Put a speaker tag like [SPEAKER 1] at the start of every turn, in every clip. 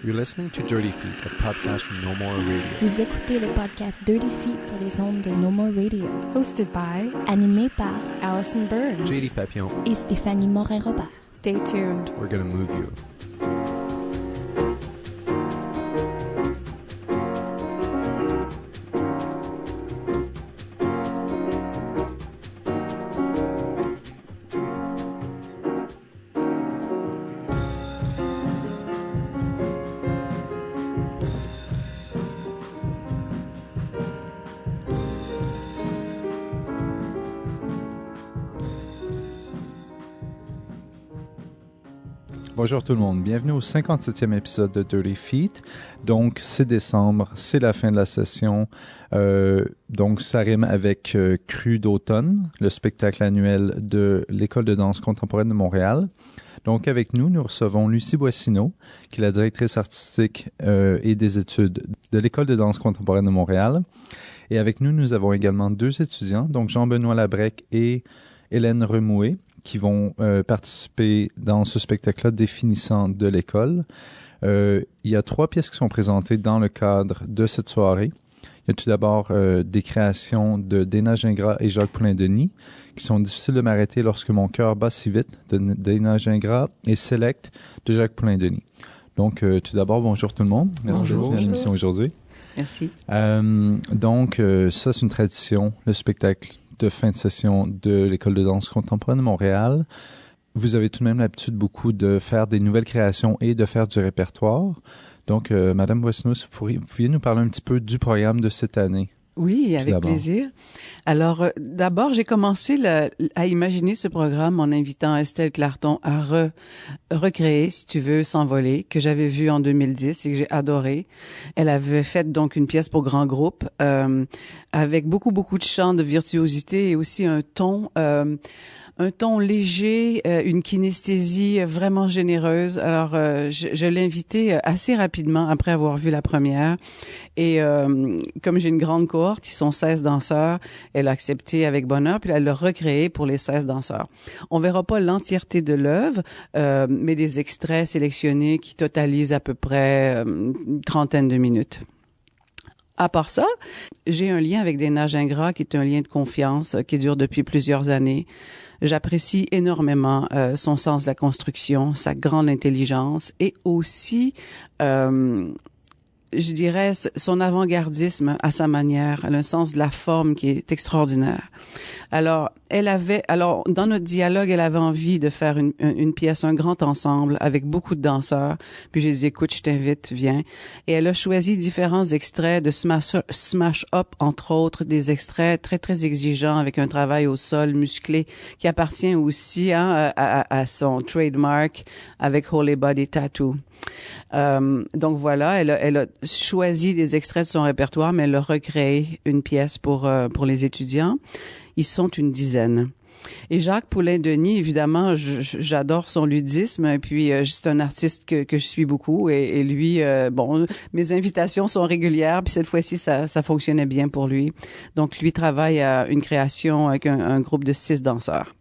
[SPEAKER 1] You're listening to Dirty Feet, a podcast from No More Radio.
[SPEAKER 2] Vous écoutez le podcast Dirty Feet sur les ondes de No More Radio.
[SPEAKER 3] Hosted by,
[SPEAKER 2] Animé par
[SPEAKER 3] Allison Burns,
[SPEAKER 1] JD Papillon.
[SPEAKER 2] et Stéphanie Morin-Robert.
[SPEAKER 3] Stay tuned.
[SPEAKER 1] We're going to move you.
[SPEAKER 4] Bonjour tout le monde, bienvenue au 57e épisode de Dirty Feet. Donc, c'est décembre, c'est la fin de la session. Donc, ça rime avec Cru d'automne, le spectacle annuel de l'École de danse contemporaine de Montréal. Donc, avec nous, nous recevons Lucie Boissineau, qui est la directrice artistique et des études de l'École de danse contemporaine de Montréal. Et avec nous, nous avons également deux étudiants, donc Jean-Benoît Labrec et Hélène Remoué, qui vont participer dans ce spectacle-là définissant de l'école. Il y a 3 pièces qui sont présentées dans le cadre de cette soirée. Il y a tout d'abord des créations de Dana Gingras et Jacques Poulain-Denis, qui sont difficiles de m'arrêter lorsque mon cœur bat si vite, de Dana Gingras, et Select de Jacques Poulain-Denis. Donc, tout d'abord, bonjour tout le monde. Merci d'être venu à l'émission aujourd'hui.
[SPEAKER 5] Merci.
[SPEAKER 4] Donc, ça, c'est une tradition, le spectacle de fin de session de l'École de danse contemporaine de Montréal. Vous avez tout de même l'habitude beaucoup de faire des nouvelles créations et de faire du répertoire. Donc, Madame Boissineau, si vous pouviez nous parler un petit peu du programme de cette année.
[SPEAKER 5] Oui, avec plaisir. Alors, d'abord, j'ai commencé à imaginer ce programme en invitant Estelle Clarton à recréer, si tu veux, S'envoler, que j'avais vu en 2010 et que j'ai adoré. Elle avait fait donc une pièce pour grand groupe avec beaucoup de chants, de virtuosité et aussi un ton léger, une kinesthésie vraiment généreuse. Alors, je l'ai invitée assez rapidement après avoir vu la première. Et comme j'ai une grande cohorte, qui sont 16 danseurs, elle a accepté avec bonheur, puis elle l'a recréé pour les 16 danseurs. On verra pas l'entièreté de l'œuvre, mais des extraits sélectionnés qui totalisent à peu près une trentaine de minutes. À part ça, j'ai un lien avec Dana Gingras qui est un lien de confiance qui dure depuis plusieurs années. J'apprécie énormément son sens de la construction, sa grande intelligence et aussi, je dirais, son avant-gardisme à sa manière. Elle a un sens de la forme qui est extraordinaire. Alors, dans notre dialogue, elle avait envie de faire une pièce, un grand ensemble avec beaucoup de danseurs. Puis j'ai dit, écoute, je t'invite, viens. Et elle a choisi différents extraits de Smash Up, entre autres, des extraits très, très exigeants avec un travail au sol musclé qui appartient aussi à son trademark avec Holy Body Tattoo. Donc voilà, elle a choisi des extraits de son répertoire, mais elle a recréé une pièce pour les étudiants. Ils sont une dizaine. Et Jacques Poulain-Denis, évidemment, j'adore son ludisme, et puis c'est un artiste que je suis beaucoup, et lui, mes invitations sont régulières, puis cette fois-ci, ça fonctionnait bien pour lui. Donc lui travaille à une création avec un groupe de 6 danseurs.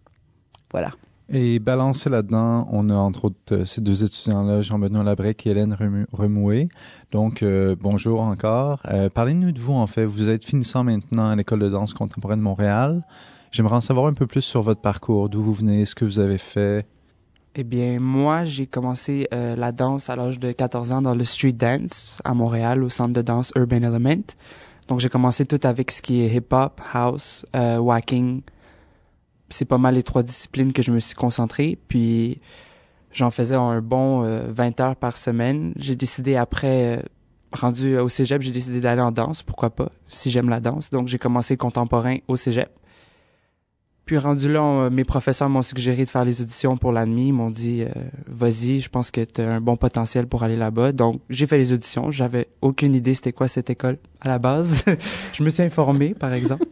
[SPEAKER 5] Voilà.
[SPEAKER 4] Et balancé là-dedans, on a entre autres ces 2 étudiants-là, Jean-Benoît Labrec et Hélène Remoué. Donc, bonjour encore. Parlez-nous de vous, en fait. Vous êtes finissant maintenant à l'École de danse contemporaine de Montréal. J'aimerais en savoir un peu plus sur votre parcours, d'où vous venez, ce que vous avez fait.
[SPEAKER 6] Eh bien, moi, j'ai commencé la danse à l'âge de 14 ans dans le street dance à Montréal, au centre de danse Urban Element. Donc, j'ai commencé tout avec ce qui est hip-hop, house, whacking. C'est pas mal les 3 disciplines que je me suis concentré. Puis, j'en faisais un bon 20 heures par semaine. J'ai décidé après, rendu au cégep, j'ai décidé d'aller en danse. Pourquoi pas, si j'aime la danse. Donc, j'ai commencé contemporain au cégep. Puis rendu là, mes professeurs m'ont suggéré de faire les auditions pour l'ANMI. Ils m'ont dit vas-y, je pense que tu as un bon potentiel pour aller là-bas. Donc, j'ai fait les auditions. J'avais aucune idée c'était quoi cette école à la base. Je me suis informé, par exemple.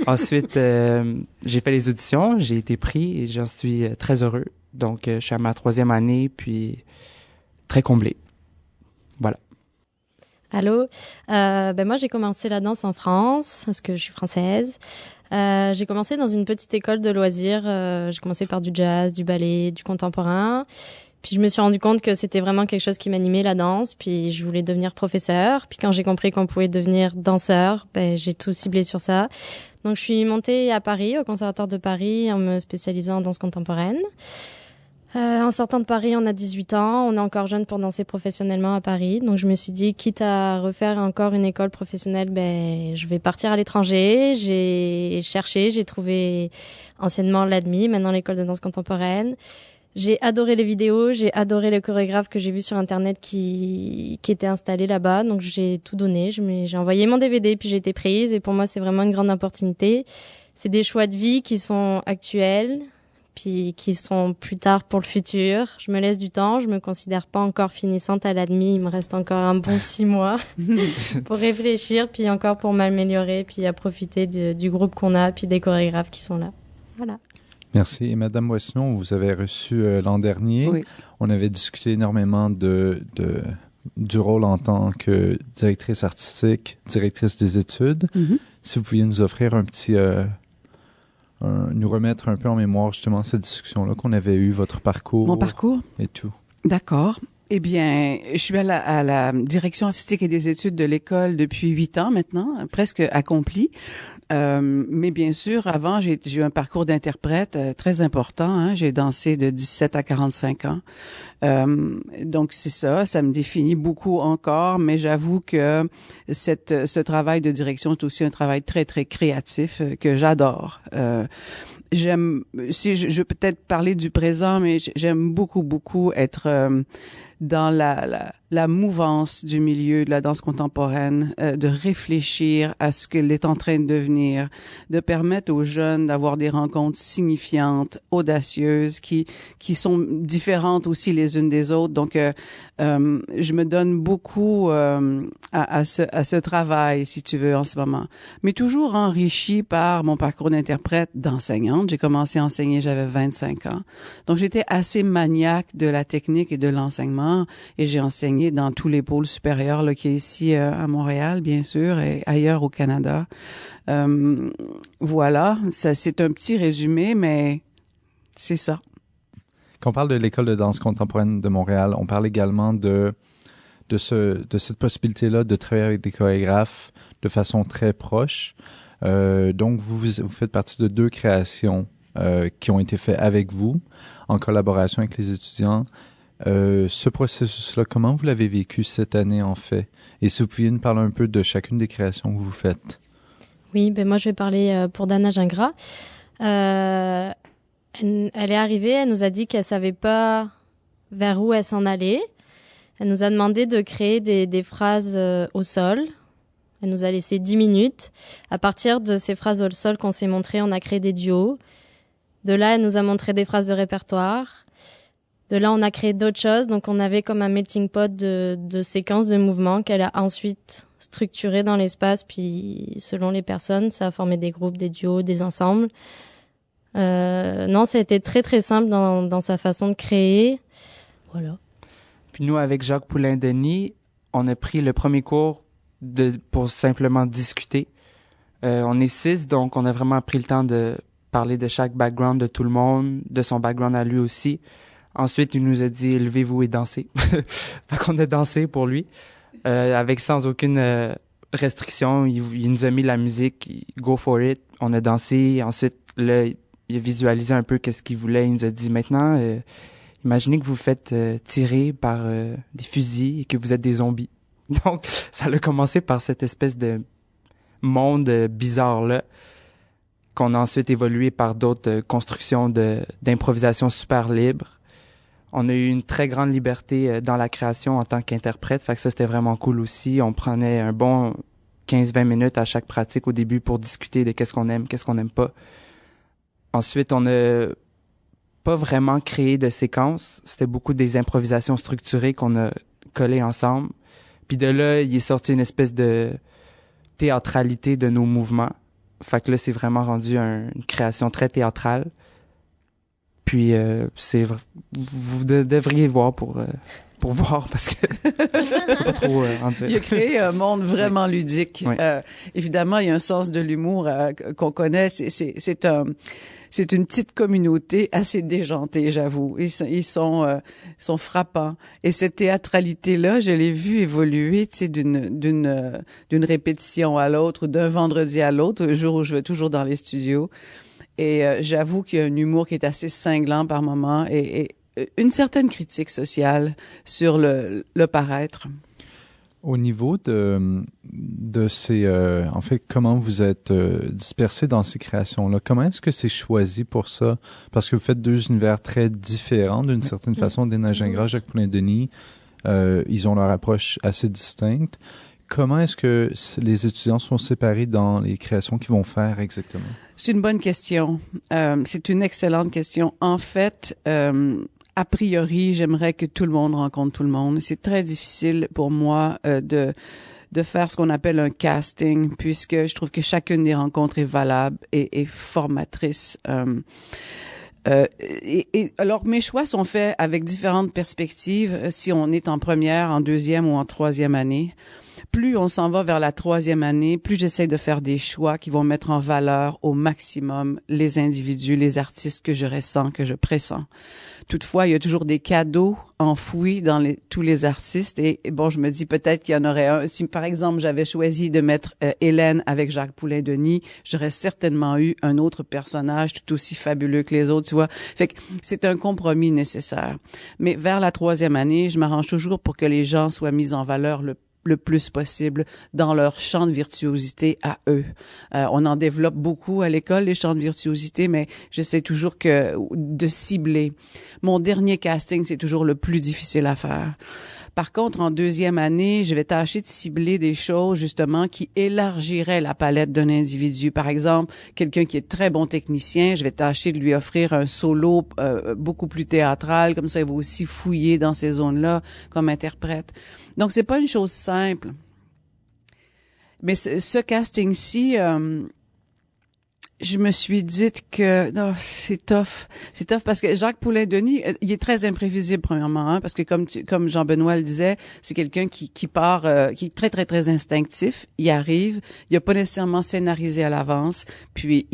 [SPEAKER 6] Ensuite, j'ai fait les auditions, j'ai été pris et j'en suis très heureux. Donc, je suis à ma 3e année, puis très comblé. Voilà.
[SPEAKER 7] Allô, moi j'ai commencé la danse en France, parce que je suis française. J'ai commencé dans une petite école de loisirs. J'ai commencé par du jazz, du ballet, du contemporain. Puis je me suis rendu compte que c'était vraiment quelque chose qui m'animait, la danse. Puis je voulais devenir professeur. Puis quand j'ai compris qu'on pouvait devenir danseur, j'ai tout ciblé sur ça. Donc je suis montée à Paris, au Conservatoire de Paris, en me spécialisant en danse contemporaine. En sortant de Paris, on a 18 ans, on est encore jeune pour danser professionnellement à Paris. Donc je me suis dit, quitte à refaire encore une école professionnelle, je vais partir à l'étranger. J'ai cherché, j'ai trouvé anciennement l'ADMI, maintenant l'école de danse contemporaine. J'ai adoré les vidéos, j'ai adoré les chorégraphes que j'ai vus sur Internet qui étaient installés là-bas. Donc j'ai tout donné, j'ai envoyé mon DVD, puis j'ai été prise. Et pour moi, c'est vraiment une grande opportunité. C'est des choix de vie qui sont actuels, puis qui sont plus tard pour le futur. Je me laisse du temps, je me considère pas encore finissante à l'ADMI, il me reste encore un bon 6 mois pour réfléchir, puis encore pour m'améliorer, puis à profiter du groupe qu'on a, puis des chorégraphes qui sont là. Voilà.
[SPEAKER 4] Merci. Et Madame Boissonneau, vous avez reçu l'an dernier.
[SPEAKER 5] Oui.
[SPEAKER 4] On avait discuté énormément du rôle en tant que directrice artistique, directrice des études.
[SPEAKER 5] Mm-hmm.
[SPEAKER 4] Si vous pouviez nous offrir un petit... nous remettre un peu en mémoire justement cette discussion-là qu'on avait eue, votre parcours.
[SPEAKER 5] Mon parcours?
[SPEAKER 4] Et tout.
[SPEAKER 5] D'accord. Eh bien, je suis à la direction artistique et des études de l'école depuis 8 ans maintenant, presque accomplie. Mais bien sûr, avant, j'ai eu un parcours d'interprète très important. Hein. J'ai dansé de 17 à 45 ans. Donc, c'est ça me définit beaucoup encore, mais j'avoue que ce travail de direction est aussi un travail très, très créatif que j'adore. J'aime, si je vais peut-être parler du présent, mais j'aime beaucoup, beaucoup être dans la mouvance du milieu de la danse contemporaine, de réfléchir à ce qu'elle est en train de devenir, de permettre aux jeunes d'avoir des rencontres signifiantes, audacieuses, qui sont différentes aussi les unes des autres. Donc, je me donne beaucoup à ce travail, si tu veux, en ce moment. Mais toujours enrichi par mon parcours d'interprète, d'enseignante. J'ai commencé à enseigner, j'avais 25 ans. Donc, j'étais assez maniaque de la technique et de l'enseignement. Et j'ai enseigné dans tous les pôles supérieurs là, qui est ici à Montréal, bien sûr, et ailleurs au Canada. Voilà, ça c'est un petit résumé, mais c'est ça.
[SPEAKER 4] Quand on parle de l'École de danse contemporaine de Montréal, on parle également de cette possibilité-là de travailler avec des chorégraphes de façon très proche. Donc, vous faites partie de 2 créations qui ont été faites avec vous, en collaboration avec les étudiants. Ce processus-là, comment vous l'avez vécu cette année en fait? Et si vous pouviez nous parler un peu de chacune des créations que vous faites.
[SPEAKER 7] Oui, moi je vais parler pour Dana Gingras. Elle est arrivée, elle nous a dit qu'elle savait pas vers où elle s'en allait. Elle nous a demandé de créer des phrases au sol. Elle nous a laissé 10 minutes. À partir de ces phrases au sol qu'on s'est montrées, on a créé des duos. De là, elle nous a montré des phrases de répertoire. De là, on a créé d'autres choses. Donc, on avait comme un melting pot de séquences de mouvements qu'elle a ensuite structurées dans l'espace. Puis, selon les personnes, ça a formé des groupes, des duos, des ensembles. Non, ça a été très, très simple dans sa façon de créer. Voilà.
[SPEAKER 6] Puis nous, avec Jacques Poulain-Denis, on a pris le premier cours pour simplement discuter. On est 6, donc on a vraiment pris le temps de parler de chaque background de tout le monde, de son background à lui aussi. Ensuite, il nous a dit « Levez-vous et dansez ». Fait qu'on a dansé pour lui, avec sans aucune restriction. Il nous a mis la musique « Go for it ». On a dansé. Ensuite, là, il a visualisé un peu qu'est-ce qu'il voulait. Il nous a dit « Maintenant, imaginez que vous faites tirer par des fusils et que vous êtes des zombies ». Donc, ça a commencé par cette espèce de monde bizarre-là, qu'on a ensuite évolué par d'autres constructions d'improvisation super libre. On a eu une très grande liberté dans la création en tant qu'interprète, fait que ça, c'était vraiment cool aussi. On prenait un bon 15-20 minutes à chaque pratique au début pour discuter de qu'est-ce qu'on aime, qu'est-ce qu'on n'aime pas. Ensuite, on n'a pas vraiment créé de séquences. C'était beaucoup des improvisations structurées qu'on a collées ensemble. Puis de là, il est sorti une espèce de théâtralité de nos mouvements. Fait que là, c'est vraiment rendu une création très théâtrale. Puis vous devriez voir pour voir parce que pas trop en dire.
[SPEAKER 5] Il a créé un monde vraiment ludique.
[SPEAKER 6] Oui.
[SPEAKER 5] Évidemment, il y a un sens de l'humour qu'on connaît. C'est c'est une petite communauté assez déjantée, j'avoue. Ils sont frappants. Et cette théâtralité-là, je l'ai vue évoluer, tu sais, d'une répétition à l'autre, d'un vendredi à l'autre, le jour où je vais toujours dans les studios. Et j'avoue qu'il y a un humour qui est assez cinglant par moments et une certaine critique sociale sur le paraître.
[SPEAKER 4] Au niveau de ces, en fait, comment vous êtes dispersés dans ces créations-là, comment est-ce que c'est choisi pour ça? Parce que vous faites deux univers très différents d'une certaine façon. Déna Gingras, Jacques Poulain-Denis, ils ont leur approche assez distincte. Comment est-ce que les étudiants sont séparés dans les créations qu'ils vont faire exactement?
[SPEAKER 5] C'est une bonne question. C'est une excellente question. En fait, a priori, j'aimerais que tout le monde rencontre tout le monde. C'est très difficile pour moi de faire ce qu'on appelle un casting, puisque je trouve que chacune des rencontres est valable et formatrice. Alors, mes choix sont faits avec différentes perspectives, si on est en première, en deuxième ou en troisième année. Plus on s'en va vers la troisième année, plus j'essaie de faire des choix qui vont mettre en valeur au maximum les individus, les artistes que je ressens, que je pressens. Toutefois, il y a toujours des cadeaux enfouis dans tous les artistes et bon, je me dis peut-être qu'il y en aurait un. Si, par exemple, j'avais choisi de mettre Hélène avec Jacques Poulain-Denis, j'aurais certainement eu un autre personnage tout aussi fabuleux que les autres, tu vois. Fait que c'est un compromis nécessaire. Mais vers la troisième année, je m'arrange toujours pour que les gens soient mis en valeur le plus possible dans leur champ de virtuosité à eux. On en développe beaucoup à l'école, les champs de virtuosité, mais j'essaie toujours de cibler. Mon dernier casting, c'est toujours le plus difficile à faire. Par contre, en deuxième année, je vais tâcher de cibler des choses, justement, qui élargiraient la palette d'un individu. Par exemple, quelqu'un qui est très bon technicien, je vais tâcher de lui offrir un solo beaucoup plus théâtral, comme ça il va aussi fouiller dans ces zones-là comme interprète. Donc, c'est pas une chose simple. Mais ce casting-ci, je me suis dit que non, c'est tough. C'est tough parce que Jacques Poulain-Denis, il est très imprévisible premièrement, hein, parce que comme Jean-Benoît le disait, c'est quelqu'un qui part, qui est très très très instinctif. Il arrive, il a pas nécessairement scénarisé à l'avance, puis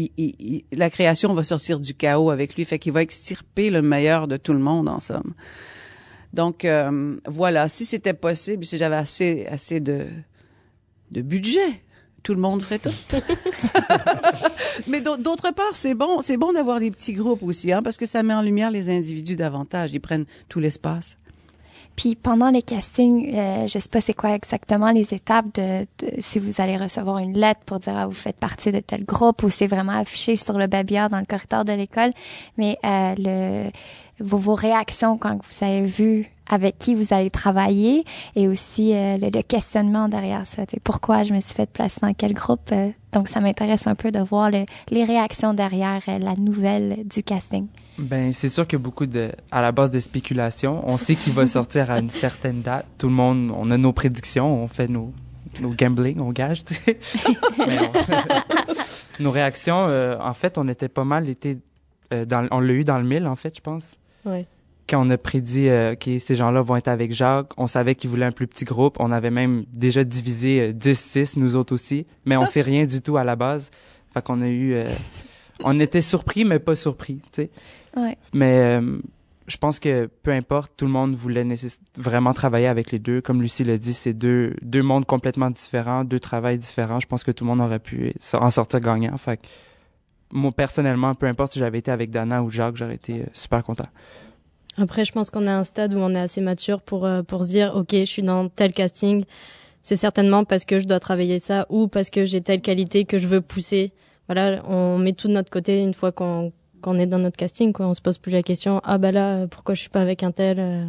[SPEAKER 5] la création va sortir du chaos avec lui, fait qu'il va extirper le meilleur de tout le monde en somme. Donc voilà, si c'était possible, si j'avais assez de budget, tout le monde ferait tout. Mais d'autre part, c'est bon d'avoir des petits groupes aussi, hein, parce que ça met en lumière les individus davantage, ils prennent tout l'espace.
[SPEAKER 2] Puis pendant les castings, je sais pas c'est quoi exactement les étapes de si vous allez recevoir une lettre pour dire vous faites partie de tel groupe ou c'est vraiment affiché sur le babillard dans le corridor de l'école, mais vos réactions quand vous avez vu avec qui vous allez travailler et aussi le questionnement derrière ça. Pourquoi je me suis fait placer dans quel groupe? Donc, ça m'intéresse un peu de voir les réactions derrière la nouvelle du casting.
[SPEAKER 6] Ben, c'est sûr qu'il y a beaucoup à la base de spéculation. On sait qu'il va sortir à une certaine date. Tout le monde, on a nos prédictions, on fait nos gambling, on gage, tu sais. Mais nos réactions, en fait, on était pas mal on l'a eu dans le mille, en fait, je pense.
[SPEAKER 7] Oui.
[SPEAKER 6] Quand on a prédit que ces gens-là vont être avec Jacques, on savait qu'ils voulaient un plus petit groupe. On avait même déjà divisé 10-6, nous autres aussi. Mais on sait rien du tout à la base. Fait qu'on a eu... on était surpris, mais pas surpris, tu sais.
[SPEAKER 2] Ouais.
[SPEAKER 6] Mais je pense que peu importe, tout le monde voulait vraiment travailler avec les deux. Comme Lucie l'a dit, c'est deux mondes complètement différents, deux travails différents. Je pense que tout le monde aurait pu en sortir gagnant. Fait que moi, personnellement, peu importe si j'avais été avec Dana ou Jacques, j'aurais été super content.
[SPEAKER 7] Après, je pense qu'on est à un stade où on est assez mature pour se dire, OK, je suis dans tel casting, c'est certainement parce que je dois travailler ça ou parce que j'ai telle qualité que je veux pousser. Voilà, on met tout de notre côté une fois qu'on est dans notre casting, quoi. On se pose plus la question, là, pourquoi je suis pas avec un tel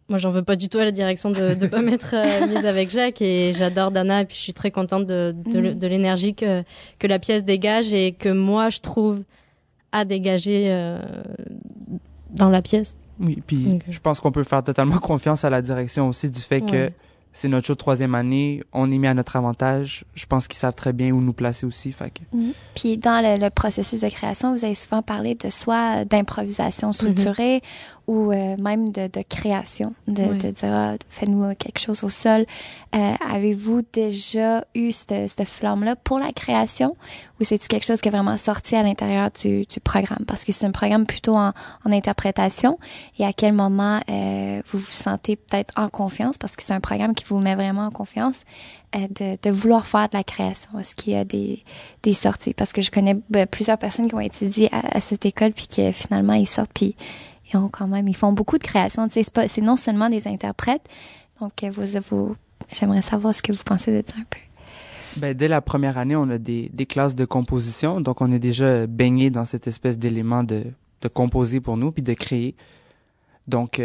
[SPEAKER 7] Moi, j'en veux pas du tout à la direction de pas m'être mise avec Jacques et j'adore Dana et puis je suis très contente de l'énergie que la pièce dégage et que moi, je trouve à dégager dans la pièce.
[SPEAKER 6] Oui, puis je pense qu'on peut faire totalement confiance à la direction aussi du fait que c'est notre show de troisième année, on est mis à notre avantage. Je pense qu'ils savent très bien où nous placer aussi. Fait que...
[SPEAKER 2] Puis dans le processus de création, vous avez souvent parlé de soit d'improvisation structurée ou même de création, de dire fais-nous quelque chose au sol. Avez-vous déjà eu cette flamme-là pour la création ou c'est-tu quelque chose qui est vraiment sorti à l'intérieur du programme? Parce que c'est un programme plutôt en interprétation. Et à quel moment vous vous sentez peut-être en confiance, parce que c'est un programme qui vous met vraiment en confiance, de vouloir faire de la création? Est-ce qu'il y a des sorties? Parce que je connais plusieurs personnes qui ont étudié à cette école, puis que finalement, ils sortent, puis ils font beaucoup de création. Tu sais, c'est non seulement des interprètes. Donc, j'aimerais savoir ce que vous pensez de ça un peu.
[SPEAKER 6] Ben, dès la première année, on a des classes de composition. Donc, on est déjà baigné dans cette espèce d'élément de composer pour nous puis de créer. Donc,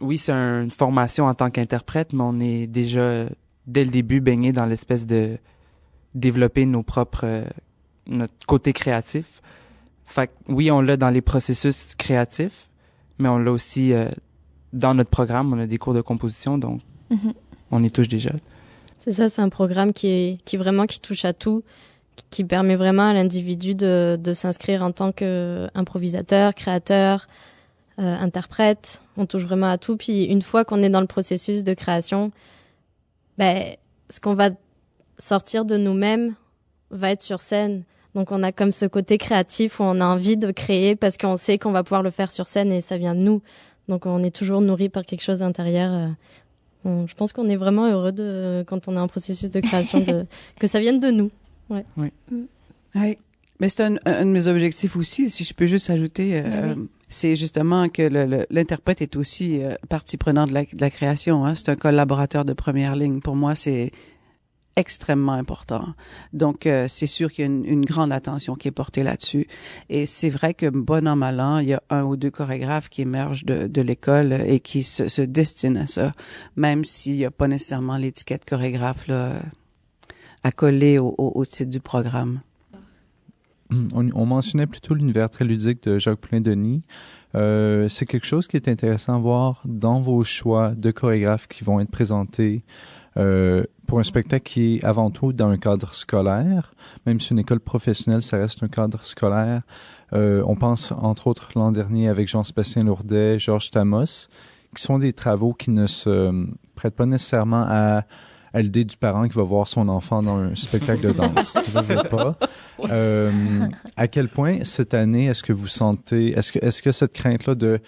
[SPEAKER 6] oui, c'est une formation en tant qu'interprète, mais on est déjà, dès le début, baigné dans l'espèce de développer notre côté créatif. Fait que, oui, on l'a dans les processus créatifs, mais on l'a aussi dans notre programme. On a des cours de composition, donc on y touche déjà.
[SPEAKER 7] C'est ça, c'est un programme qui touche à tout, qui permet vraiment à l'individu de s'inscrire en tant qu'improvisateur, créateur, interprète. On touche vraiment à tout. Puis une fois qu'on est dans le processus de création, ce qu'on va sortir de nous-mêmes va être sur scène. Donc on a comme ce côté créatif où on a envie de créer parce qu'on sait qu'on va pouvoir le faire sur scène et ça vient de nous. Donc on est toujours nourri par quelque chose d'intérieur. Je pense qu'on est vraiment heureux quand on est en processus de création, que ça vienne de nous. Ouais.
[SPEAKER 6] Oui.
[SPEAKER 5] Oui. Mais c'est un de mes objectifs aussi, si je peux juste ajouter, c'est justement que l'interprète est aussi partie prenante de la création. Hein. C'est un collaborateur de première ligne. Pour moi, c'est extrêmement important. Donc, c'est sûr qu'il y a une grande attention qui est portée là-dessus. Et c'est vrai que, bon an, mal an, il y a 1 ou 2 chorégraphes qui émergent de l'école et qui se destinent à ça, même s'il n'y a pas nécessairement l'étiquette chorégraphe là, à coller au titre du programme.
[SPEAKER 4] On mentionnait plutôt l'univers très ludique de Jacques Poulain-Denis. C'est quelque chose qui est intéressant à voir dans vos choix de chorégraphes qui vont être présentés pour un spectacle qui est avant tout dans un cadre scolaire. Même si une école professionnelle, ça reste un cadre scolaire. On pense entre autres l'an dernier avec Jean-Sébastien Lourdet, Georges Tamos, qui sont des travaux qui ne se prêtent pas nécessairement à l'idée du parent qui va voir son enfant dans un spectacle de danse. Je veux pas. À quel point cette année, est-ce que vous sentez, est-ce que cette crainte-là de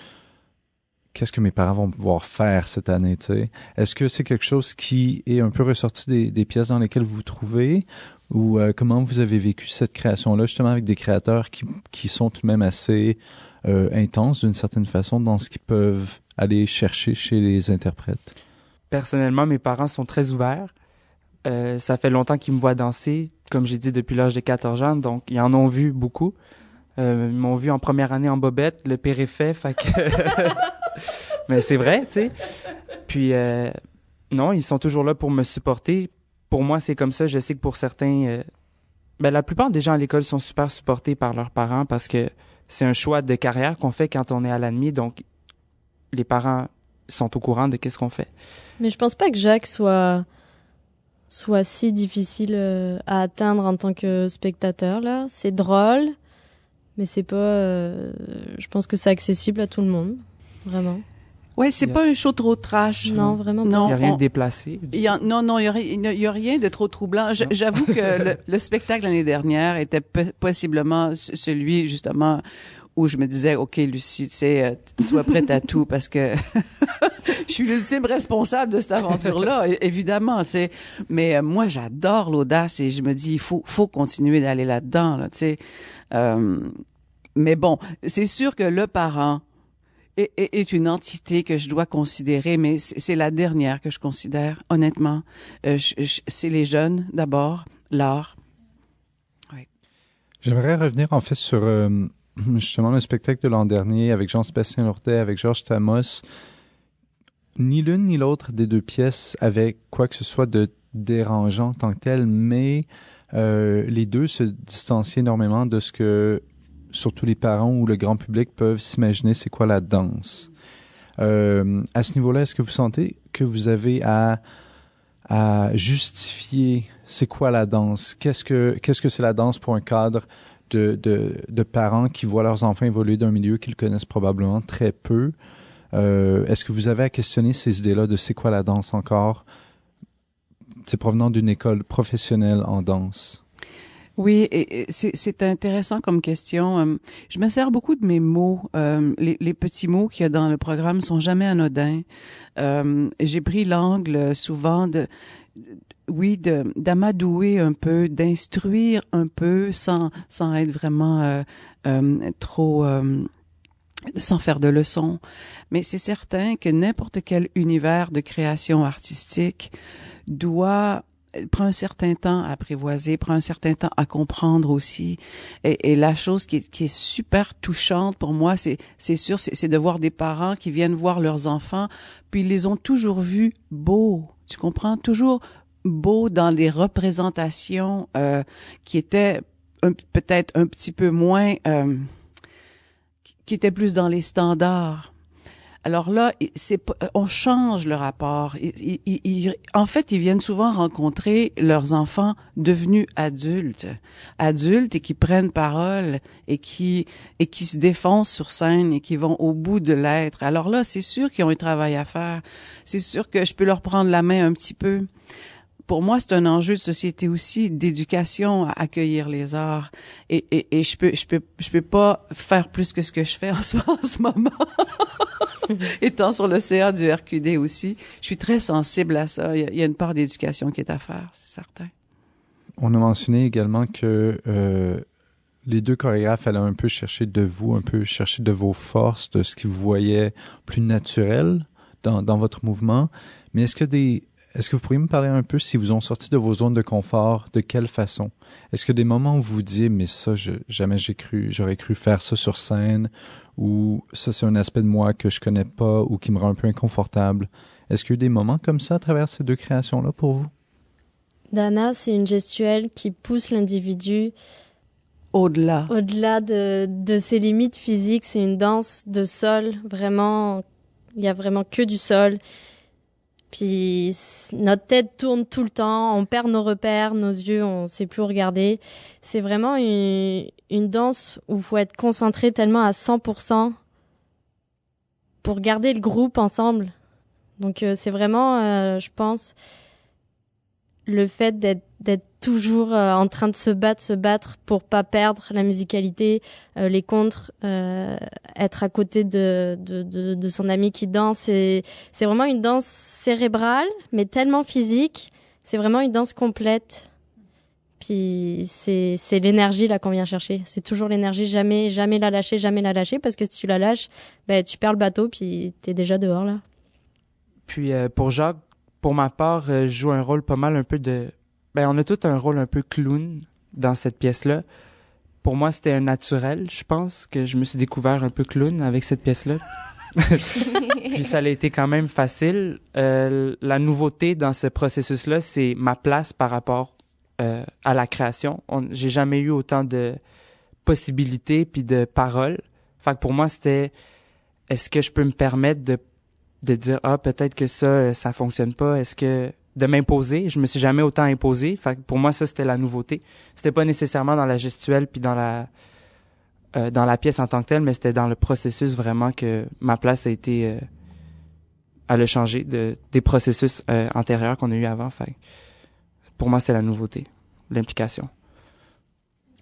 [SPEAKER 4] qu'est-ce que mes parents vont pouvoir faire cette année, tu sais? Est-ce que c'est quelque chose qui est un peu ressorti des pièces dans lesquelles vous vous trouvez? Ou comment vous avez vécu cette création-là, justement, avec des créateurs qui sont tout de même assez intenses, d'une certaine façon, dans ce qu'ils peuvent aller chercher chez les interprètes?
[SPEAKER 6] Personnellement, mes parents sont très ouverts. Ça fait longtemps qu'ils me voient danser, comme j'ai dit, depuis l'âge de 14 ans, donc ils en ont vu beaucoup. Ils m'ont vu en première année en bobette, le père est fait que... Mais c'est vrai, tu sais. Puis, non, ils sont toujours là pour me supporter. Pour moi, c'est comme ça. Je sais que pour certains... la plupart des gens à l'école sont super supportés par leurs parents parce que c'est un choix de carrière qu'on fait quand on est à l'ANMI, donc les parents sont au courant de qu'est-ce qu'on fait.
[SPEAKER 7] Mais je pense pas que Jacques soit si difficile à atteindre en tant que spectateur, là. C'est drôle, mais c'est pas... je pense que c'est accessible à tout le monde, vraiment.
[SPEAKER 5] Ouais, c'est pas un show trop trash.
[SPEAKER 7] Non, vraiment pas.
[SPEAKER 6] Il n'y a rien de déplacé.
[SPEAKER 5] Il y a rien de trop troublant. J'avoue que le spectacle l'année dernière était possiblement celui, justement, où je me disais, OK, Lucie, tu sais, sois prête à tout parce que je suis l'ultime responsable de cette aventure-là, évidemment, tu sais. Mais moi, j'adore l'audace et je me dis, il faut continuer d'aller là-dedans, là, tu sais. Mais bon, c'est sûr que le parent est une entité que je dois considérer, mais c'est la dernière que je considère, honnêtement. C'est les jeunes, d'abord, l'art. Oui.
[SPEAKER 4] J'aimerais revenir, en fait, sur justement le spectacle de l'an dernier avec Jean-Sébastien Lourdet, avec Georges Tamos. Ni l'une ni l'autre des deux pièces avait quoi que ce soit de dérangeant en tant que tel, mais les deux se distanciaient énormément de ce que surtout les parents ou le grand public peuvent s'imaginer c'est quoi la danse. À ce niveau-là, est-ce que vous sentez que vous avez à justifier c'est quoi la danse? Qu'est-ce que c'est la danse pour un cadre de parents qui voient leurs enfants évoluer d'un milieu qu'ils connaissent probablement très peu? Est-ce que vous avez à questionner ces idées-là de c'est quoi la danse encore? C'est provenant d'une école professionnelle en danse.
[SPEAKER 5] Oui, et c'est intéressant comme question. Je me sers beaucoup de mes mots. Les petits mots qu'il y a dans le programme sont jamais anodins. J'ai pris l'angle souvent d'amadouer un peu, d'instruire un peu sans être vraiment trop sans faire de leçons. Mais c'est certain que n'importe quel univers de création artistique prend un certain temps à apprivoiser, prend un certain temps à comprendre aussi. Et la chose qui est super touchante pour moi, c'est sûr, c'est de voir des parents qui viennent voir leurs enfants, puis ils les ont toujours vus beaux. Tu comprends? Toujours beaux dans les représentations qui étaient peut-être un petit peu moins, qui étaient plus dans les standards. Alors là, on change le rapport. En fait, ils viennent souvent rencontrer leurs enfants devenus adultes et qui prennent parole et qui se défoncent sur scène et qui vont au bout de l'être. Alors là, c'est sûr qu'ils ont un travail à faire. C'est sûr que je peux leur prendre la main un petit peu. Pour moi, c'est un enjeu de société aussi, d'éducation à accueillir les arts. Et je peux pas faire plus que ce que je fais en ce moment. Étant sur le CA du RQD aussi, je suis très sensible à ça. Il y a une part d'éducation qui est à faire, c'est certain.
[SPEAKER 4] On a mentionné également que les deux chorégraphes allaient un peu chercher de vous, un peu chercher de vos forces, de ce qu'ils vous voyaient plus naturel dans votre mouvement. Mais est-ce que vous pourriez me parler un peu si vous ont sorti de vos zones de confort, de quelle façon? Est-ce que des moments où vous vous dites, mais ça, jamais j'aurais cru faire ça sur scène, ou ça, c'est un aspect de moi que je connais pas, ou qui me rend un peu inconfortable. Est-ce qu'il y a eu des moments comme ça à travers ces deux créations-là pour vous?
[SPEAKER 7] Dana, c'est une gestuelle qui pousse l'individu
[SPEAKER 5] Au-delà
[SPEAKER 7] de ses limites physiques. C'est une danse de sol, vraiment, il y a vraiment que du sol. Puis notre tête tourne tout le temps, on perd nos repères, nos yeux, on sait plus où regarder. C'est vraiment une danse où il faut être concentré tellement à 100% pour garder le groupe ensemble. Donc c'est vraiment, je pense, le fait d'être toujours en train de se battre pour pas perdre la musicalité, les contres, être à côté de son ami qui danse. C'est vraiment une danse cérébrale, mais tellement physique. C'est vraiment une danse complète. Puis c'est l'énergie là qu'on vient chercher. C'est toujours l'énergie, jamais la lâcher, parce que si tu la lâches, ben tu perds le bateau, puis t'es déjà dehors là.
[SPEAKER 6] Puis pour Jacques, pour ma part, je joue un rôle pas mal un peu de... on a tout un rôle un peu clown dans cette pièce-là. Pour moi, c'était un naturel, je pense, que je me suis découvert un peu clown avec cette pièce-là. Puis ça a été quand même facile. La nouveauté dans ce processus-là, c'est ma place par rapport à la création. J'ai jamais eu autant de possibilités puis de paroles. Fait que pour moi, c'était est-ce que je peux me permettre de dire peut-être que ça fonctionne pas, est-ce que de m'imposer, je me suis jamais autant imposé. Fait que pour moi ça c'était la nouveauté. C'était pas nécessairement dans la gestuelle puis dans la pièce en tant que telle, mais c'était dans le processus vraiment que ma place a été elle a changé des processus antérieurs qu'on a eu avant. Fait que pour moi c'était la nouveauté, l'implication.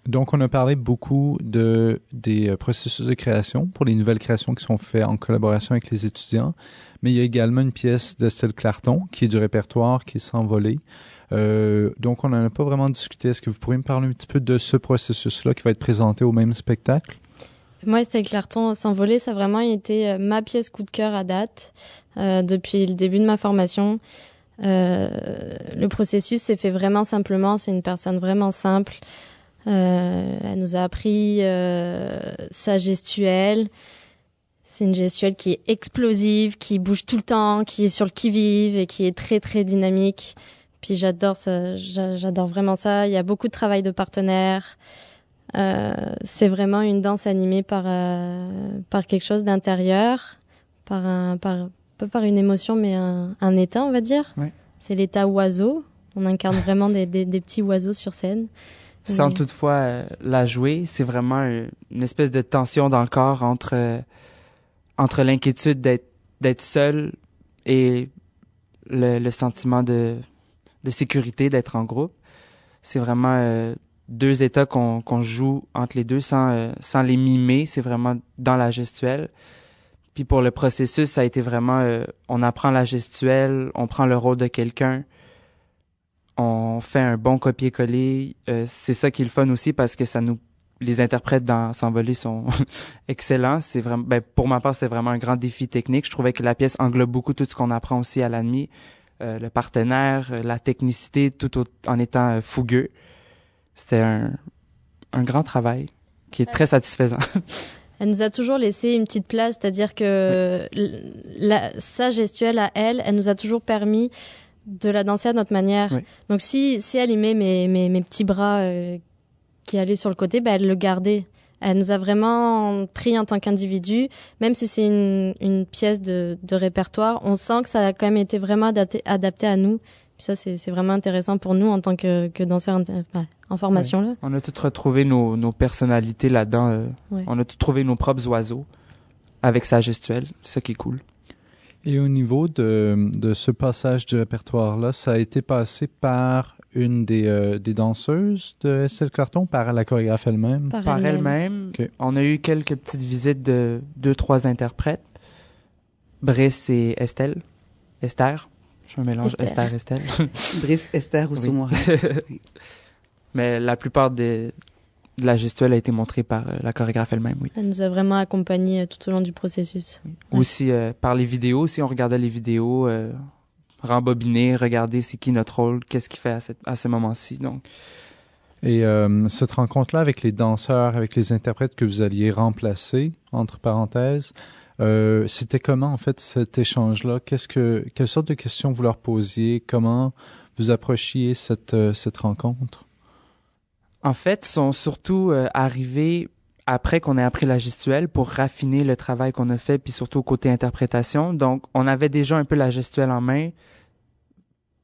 [SPEAKER 4] Donc, on a parlé beaucoup des processus de création pour les nouvelles créations qui sont faites en collaboration avec les étudiants. Mais il y a également une pièce d'Estelle Clarton qui est du répertoire, qui est S'envoler. Donc, on n'en a pas vraiment discuté. Est-ce que vous pourriez me parler un petit peu de ce processus-là qui va être présenté au même spectacle?
[SPEAKER 7] Moi, Estelle Clarton, S'envoler, ça a vraiment été ma pièce coup de cœur à date depuis le début de ma formation. Le processus s'est fait vraiment simplement. C'est une personne vraiment simple. Elle nous a appris sa gestuelle. C'est une gestuelle qui est explosive, qui bouge tout le temps, qui est sur le qui-vive et qui est très très dynamique. Puis j'adore ça, j'adore vraiment ça. Il y a beaucoup de travail de partenaire. C'est vraiment une danse animée par quelque chose d'intérieur, pas par une émotion, mais un état, on va dire.
[SPEAKER 6] Ouais.
[SPEAKER 7] C'est l'état oiseau. On incarne vraiment des petits oiseaux sur scène.
[SPEAKER 6] Sans toutefois la jouer, c'est vraiment une espèce de tension dans le corps entre l'inquiétude d'être seul et le sentiment de sécurité d'être en groupe. C'est vraiment deux états qu'on joue entre les deux sans les mimer. C'est vraiment dans la gestuelle. Puis pour le processus, ça a été vraiment, on apprend la gestuelle, on prend le rôle de quelqu'un, on fait un bon copier-coller. C'est ça qui est le fun aussi parce que les interprètes dans S'envoler sont excellents. C'est vraiment, pour ma part, c'est vraiment un grand défi technique. Je trouvais que la pièce englobe beaucoup tout ce qu'on apprend aussi à l'ANMI, le partenaire, la technicité, en étant fougueux. C'était un grand travail qui est très satisfaisant.
[SPEAKER 7] Elle nous a toujours laissé une petite place, c'est-à-dire que sa gestuelle à elle nous a toujours permis de la danser à notre manière. Oui. Donc si elle y met mes petits bras qui allaient sur le côté, elle le gardait. Elle nous a vraiment pris en tant qu'individu, même si c'est une pièce de répertoire, on sent que ça a quand même été vraiment adapté à nous. Puis ça, c'est vraiment intéressant pour nous en tant que danseurs en formation. Là.
[SPEAKER 6] On a tous retrouvé nos personnalités là-dedans. On a tous trouvé nos propres oiseaux avec sa gestuelle. C'est ça qui est cool.
[SPEAKER 4] Et au niveau de ce passage du répertoire-là, ça a été passé par une des danseuses de Estelle Clarton, par la chorégraphe elle-même?
[SPEAKER 6] Par elle-même. Okay. On a eu quelques petites visites de 2-3 interprètes. Brice et Esther. Je me mélange Esther.
[SPEAKER 5] Brice, Esther ou Soumoura.
[SPEAKER 6] Mais la plupart de la gestuelle a été montrée par la chorégraphe elle-même, oui.
[SPEAKER 7] Elle nous a vraiment accompagnés tout au long du processus.
[SPEAKER 6] Ouais. Aussi par les vidéos, si on regardait les vidéos, rembobiner, regarder c'est qui notre rôle, qu'est-ce qu'il fait à ce moment-ci. Donc.
[SPEAKER 4] Et cette rencontre-là avec les danseurs, avec les interprètes que vous alliez remplacer, entre parenthèses, c'était comment en fait cet échange-là? Quelle sorte de questions vous leur posiez? Comment vous approchiez cette rencontre?
[SPEAKER 6] En fait, sont surtout arrivés après qu'on ait appris la gestuelle pour raffiner le travail qu'on a fait, puis surtout côté interprétation. Donc, on avait déjà un peu la gestuelle en main.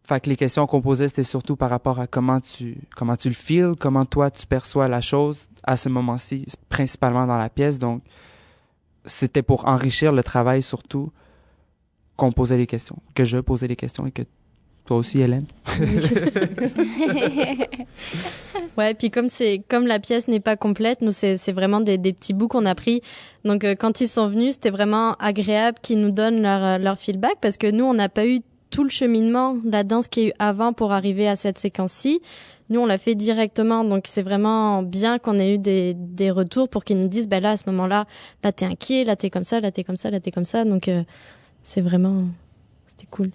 [SPEAKER 6] Fait que les questions qu'on posait, c'était surtout par rapport à comment tu le feels, comment toi tu perçois la chose à ce moment-ci, principalement dans la pièce. Donc, c'était pour enrichir le travail surtout qu'on posait les questions, que je posais les questions et que toi aussi, Hélène.
[SPEAKER 7] Ouais, puis comme la pièce n'est pas complète, nous c'est vraiment des petits bouts qu'on a pris. Donc quand ils sont venus, c'était vraiment agréable qu'ils nous donnent leur feedback parce que nous on n'a pas eu tout le cheminement, la danse qu'il y a eu avant pour arriver à cette séquence-ci. Nous, on l'a fait directement, donc c'est vraiment bien qu'on ait eu des retours pour qu'ils nous disent, là, à ce moment-là, là, t'es inquiet, là, t'es comme ça, là, t'es comme ça, là, t'es comme ça. Donc, c'était cool.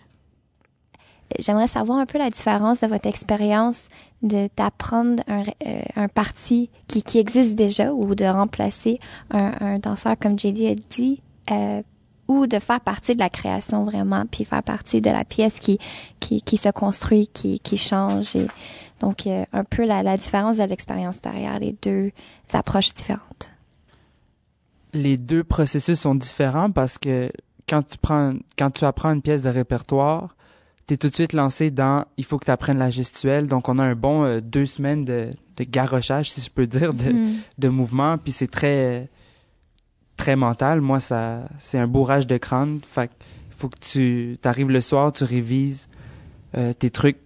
[SPEAKER 2] J'aimerais savoir un peu la différence de votre expérience d'apprendre un parti qui existe déjà ou de remplacer un danseur, comme JD a dit, ou de faire partie de la création vraiment, puis faire partie de la pièce qui se construit, qui change. Et donc, un peu la différence de l'expérience derrière les deux approches différentes.
[SPEAKER 6] Les deux processus sont différents parce que quand tu apprends une pièce de répertoire, t'es tout de suite lancé dans il faut que tu apprennes la gestuelle. Donc, on a un bon 2 semaines de garrochage, si je peux dire, de mouvement. Puis c'est très, très mental. Moi, c'est un bourrage de crâne. Fait que faut que tu arrives le soir, tu révises tes trucs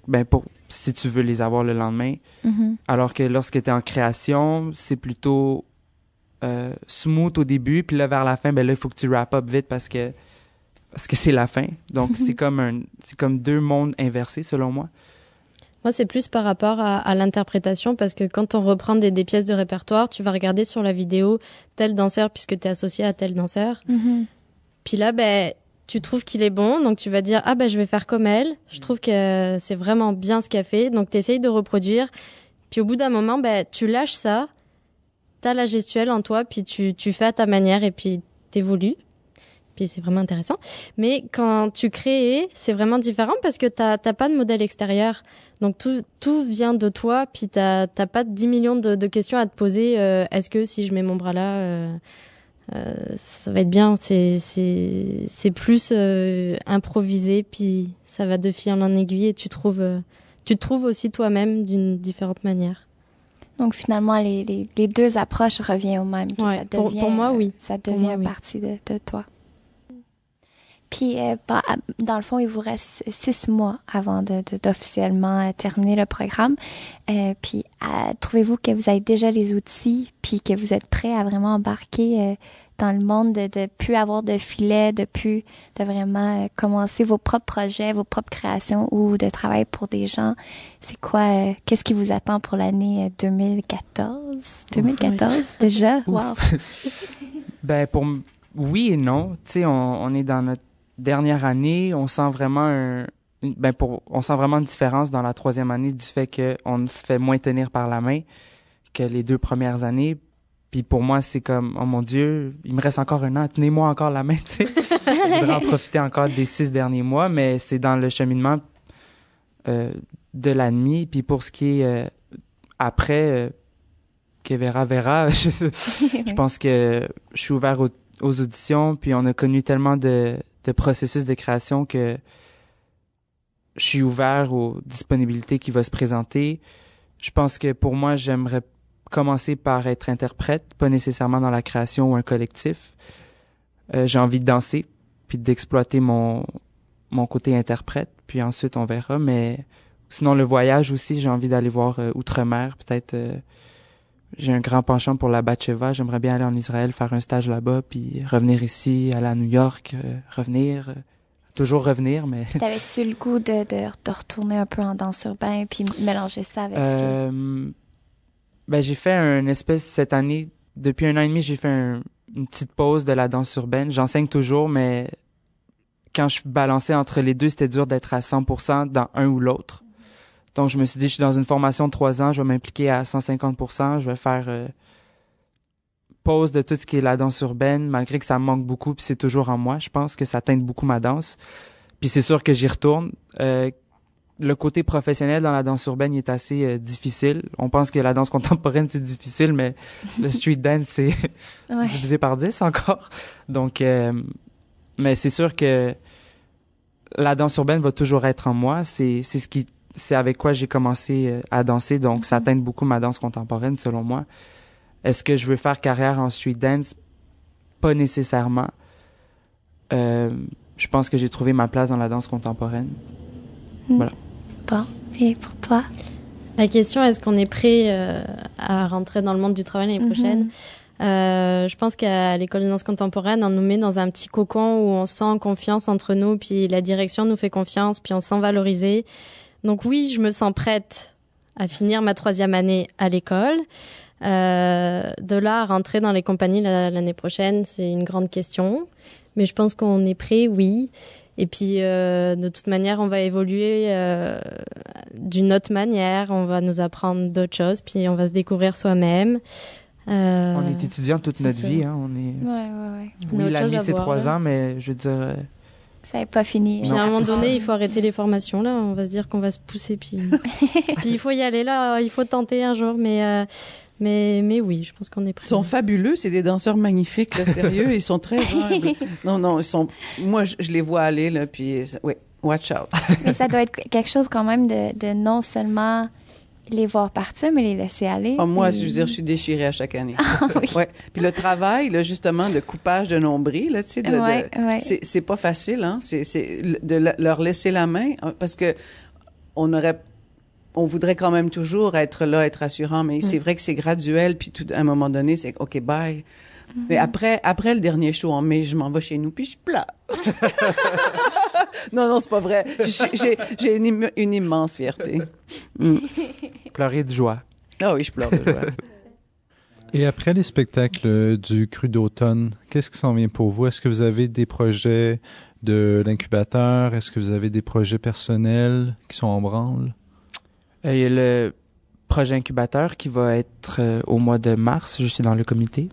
[SPEAKER 6] si tu veux les avoir le lendemain. Mm-hmm. Alors que lorsque tu es en création, c'est plutôt smooth au début. Puis là, vers la fin, là, il faut que tu wrap up vite parce que c'est la fin. Donc, c'est comme 2 mondes inversés, selon moi.
[SPEAKER 7] Moi, c'est plus par rapport à l'interprétation, parce que quand on reprend des pièces de répertoire, tu vas regarder sur la vidéo tel danseur, puisque tu es associé à tel danseur. Mm-hmm. Puis là, tu trouves qu'il est bon, donc tu vas dire « Ah, je vais faire comme elle. Je trouve que c'est vraiment bien ce qu'elle fait. » Donc, tu essayes de reproduire. Puis au bout d'un moment, tu lâches ça. Tu as la gestuelle en toi, puis tu fais à ta manière, et puis t'évolues. Puis c'est vraiment intéressant. Mais quand tu crées, c'est vraiment différent parce que t'as pas de modèle extérieur. Donc tout vient de toi, puis t'as pas 10 millions de questions à te poser. Est-ce que si je mets mon bras là, ça va être bien? C'est plus improvisé, puis ça va de fil en aiguille et tu te trouves aussi toi-même d'une différente manière.
[SPEAKER 2] Donc finalement, les deux approches reviennent au même.
[SPEAKER 7] Ouais, pour moi, oui.
[SPEAKER 2] Ça devient partie de toi. Puis, dans le fond, il vous reste 6 mois avant d'officiellement terminer le programme. Puis, trouvez-vous que vous avez déjà les outils, puis que vous êtes prêt à vraiment embarquer dans le monde de plus avoir de filet, de vraiment commencer vos propres projets, vos propres créations ou de travailler pour des gens? C'est quoi, qu'est-ce qui vous attend pour l'année 2014? 2014 déjà? Wow!
[SPEAKER 6] Ben, oui et non. Tu sais, on est dans notre dernière année, on sent vraiment on sent vraiment une différence dans la 3e année du fait qu'on se fait moins tenir par la main que les 2 premières années. Puis pour moi, c'est comme, oh mon Dieu, il me reste encore un an, tenez-moi encore la main, tu sais. Je voudrais en profiter encore des 6 derniers mois, mais c'est dans le cheminement de l'année. Puis pour ce qui est après, que verra, je pense que je suis ouvert aux auditions, puis on a connu tellement de processus de création que je suis ouvert aux disponibilités qui vont se présenter. Je pense que pour moi, j'aimerais commencer par être interprète, pas nécessairement dans la création ou un collectif. J'ai envie de danser, puis d'exploiter mon côté interprète, puis ensuite on verra. Mais sinon, le voyage aussi, j'ai envie d'aller voir Outre-mer, peut-être... j'ai un grand penchant pour la Batsheva. J'aimerais bien aller en Israël, faire un stage là-bas, puis revenir ici, aller à New York, toujours revenir, mais...
[SPEAKER 2] T'avais-tu le goût de retourner un peu en danse urbaine, puis mélanger ça avec ce qui...
[SPEAKER 6] Ben, j'ai fait cette année, depuis 1 an et demi, j'ai fait une petite pause de la danse urbaine. J'enseigne toujours, mais quand je balançais entre les deux, c'était dur d'être à 100% dans un ou l'autre. Donc, je me suis dit, je suis dans une formation de 3 ans, je vais m'impliquer à 150%, je vais faire pause de tout ce qui est la danse urbaine, malgré que ça me manque beaucoup, puis c'est toujours en moi. Je pense que ça teinte beaucoup ma danse. Puis c'est sûr que j'y retourne. Le côté professionnel dans la danse urbaine il est assez difficile. On pense que la danse contemporaine, c'est difficile, mais le street dance, c'est divisé par 10 encore. Donc, mais c'est sûr que la danse urbaine va toujours être en moi. C'est avec quoi j'ai commencé à danser. Donc, ça teinte beaucoup ma danse contemporaine, selon moi. Est-ce que je veux faire carrière en street dance? Pas nécessairement. Je pense que j'ai trouvé ma place dans la danse contemporaine. Voilà.
[SPEAKER 2] Bon. Et pour toi?
[SPEAKER 7] La question, est-ce qu'on est prêt à rentrer dans le monde du travail l'année prochaine? Je pense qu'à l'école de danse contemporaine, on nous met dans un petit cocon où on sent confiance entre nous, puis la direction nous fait confiance, puis on se sent valorisé. Donc oui, je me sens prête à finir ma 3e année à l'école. De là à rentrer dans les compagnies l'année prochaine, c'est une grande question. Mais je pense qu'on est prêt, oui. Et puis, de toute manière, on va évoluer d'une autre manière. On va nous apprendre d'autres choses, puis on va se découvrir soi-même.
[SPEAKER 6] On est étudiant toute notre vie. Hein, on est...
[SPEAKER 2] Ouais.
[SPEAKER 6] Oui, la vie, c'est 3 ans, mais je veux dire...
[SPEAKER 2] Ça n'est pas fini.
[SPEAKER 7] Puis à un moment donné, il faut arrêter les formations. Là, on va se dire qu'on va se pousser, puis il faut y aller. Là, il faut tenter un jour, mais oui, je pense qu'on est prêts.
[SPEAKER 5] Ils sont fabuleux, c'est des danseurs magnifiques, là, sérieux, ils sont très humbles. Non, ils sont... Moi, je les vois aller, là, puis... Oui, watch out.
[SPEAKER 2] Mais ça doit être quelque chose quand même de non seulement les voir partir, mais les laisser aller.
[SPEAKER 5] Oh, moi, je veux dire, je suis déchirée à chaque année.
[SPEAKER 2] Oui.
[SPEAKER 5] Ouais. Puis le travail, là, justement, le coupage de nombril, là, tu sais, c'est pas facile, hein. C'est de leur laisser la main, parce que on voudrait quand même toujours être là, être rassurant, mais c'est vrai que c'est graduel, puis à un moment donné, c'est OK, bye. Mais après le dernier show en mai, je m'en vais chez nous, puis je pleure. Non, c'est pas vrai. J'ai une immense fierté.
[SPEAKER 6] Pleurer de joie.
[SPEAKER 5] Ah oui, je pleure de joie.
[SPEAKER 4] Et après les spectacles du Cru d'automne, qu'est-ce qui s'en vient pour vous? Est-ce que vous avez des projets de l'incubateur? Est-ce que vous avez des projets personnels qui sont en branle?
[SPEAKER 6] Il y a le projet incubateur qui va être au mois de mars. Je suis dans le comité.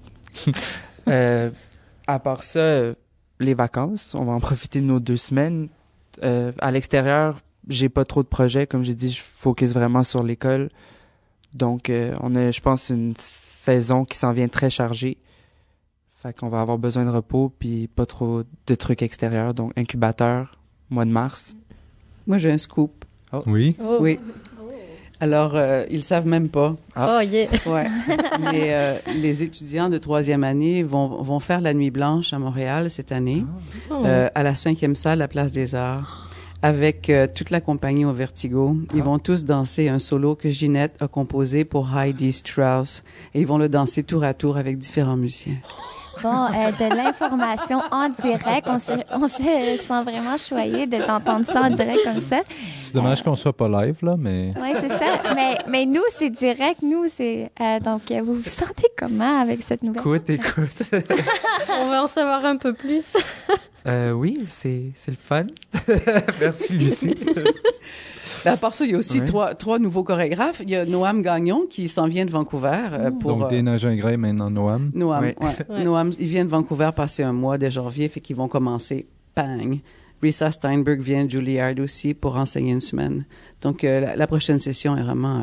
[SPEAKER 6] À part ça, les vacances, on va en profiter de nos 2 semaines. À l'extérieur, j'ai pas trop de projets. Comme j'ai dit, je focus vraiment sur l'école. Donc, on a, je pense, une saison qui s'en vient très chargée. Fait qu'on va avoir besoin de repos puis pas trop de trucs extérieurs. Donc, incubateur, mois de mars.
[SPEAKER 5] Moi, j'ai un scoop.
[SPEAKER 4] Oui?
[SPEAKER 7] Oh.
[SPEAKER 5] Oui. Alors, ils savent même pas.
[SPEAKER 7] Oh, yeah.
[SPEAKER 5] Ouais. Mais les étudiants de 3e année vont faire la Nuit Blanche à Montréal cette année, à la 5e salle, à Place des Arts, avec toute la compagnie au Vertigo. Ils vont tous danser un solo que Ginette a composé pour Heidi Strauss. Et ils vont le danser tour à tour avec différents musiciens.
[SPEAKER 2] Bon, de l'information en direct. On se sent vraiment choyé de t'entendre ça en direct comme ça.
[SPEAKER 4] C'est dommage qu'on soit pas live, là, mais...
[SPEAKER 2] Oui, c'est ça. Mais nous, c'est direct. Nous, c'est... donc, vous vous sentez comment avec cette nouvelle?
[SPEAKER 6] Écoute.
[SPEAKER 7] On va en savoir un peu plus.
[SPEAKER 6] Oui, c'est le fun. Merci, Lucie.
[SPEAKER 5] À part ça, il y a aussi trois nouveaux chorégraphes. Il y a Noam Gagnon qui s'en vient de Vancouver pour...
[SPEAKER 4] Donc, Dana Gingras, maintenant Noam.
[SPEAKER 5] Noam,
[SPEAKER 6] Ouais.
[SPEAKER 5] ouais. Noam, il vient de Vancouver passer un mois dès janvier, fait qu'ils vont commencer, bang. Risa Steinberg vient de Juilliard aussi pour enseigner une semaine. Donc, la prochaine session est vraiment...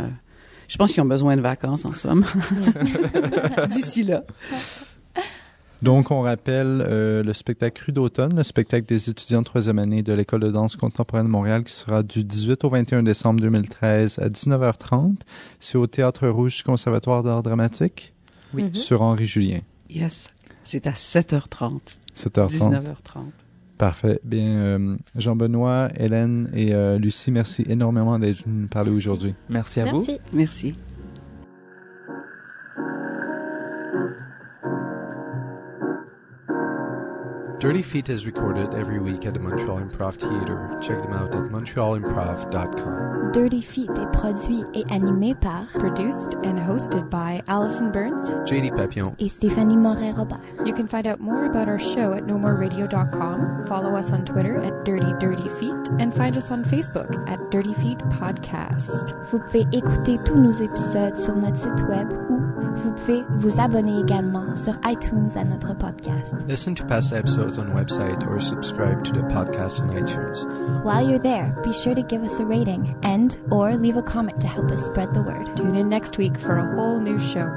[SPEAKER 5] je pense qu'ils ont besoin de vacances, en somme. D'ici là.
[SPEAKER 4] Donc, on rappelle le spectacle Cru d'automne, le spectacle des étudiants de 3e année de l'École de danse contemporaine de Montréal qui sera du 18 au 21 décembre 2013 à 19h30. C'est au Théâtre Rouge du Conservatoire d'art dramatique sur Henri Julien.
[SPEAKER 5] Yes. C'est à 7h30.
[SPEAKER 4] 7h30.
[SPEAKER 5] 19h30.
[SPEAKER 4] Parfait. Bien, Jean-Benoît, Hélène et Lucie, merci énormément d'être venus nous parler aujourd'hui.
[SPEAKER 6] Merci à vous.
[SPEAKER 7] Merci.
[SPEAKER 5] Merci.
[SPEAKER 1] Dirty Feet is recorded every week at the Montreal Improv Theatre. Check them out at montrealimprov.com.
[SPEAKER 2] Dirty Feet est produit et animé par
[SPEAKER 3] Produced and hosted by Allison Burns.
[SPEAKER 1] JD Papillon.
[SPEAKER 2] et Stéphanie Morin-Robert.
[SPEAKER 3] You can find out more about our show at nomoreradio.com, follow us on Twitter at Dirty Dirty Feet, and find us on Facebook at Dirty Feet Podcast.
[SPEAKER 2] Vous pouvez écouter tous nos épisodes sur notre site web ou vous pouvez vous abonner également sur iTunes à notre podcast.
[SPEAKER 1] Listen to past episodes on the website or subscribe to the podcast on iTunes.
[SPEAKER 2] While you're there, be sure to give us a rating and or leave a comment to help us spread the word.
[SPEAKER 3] Tune in next week for a whole new show.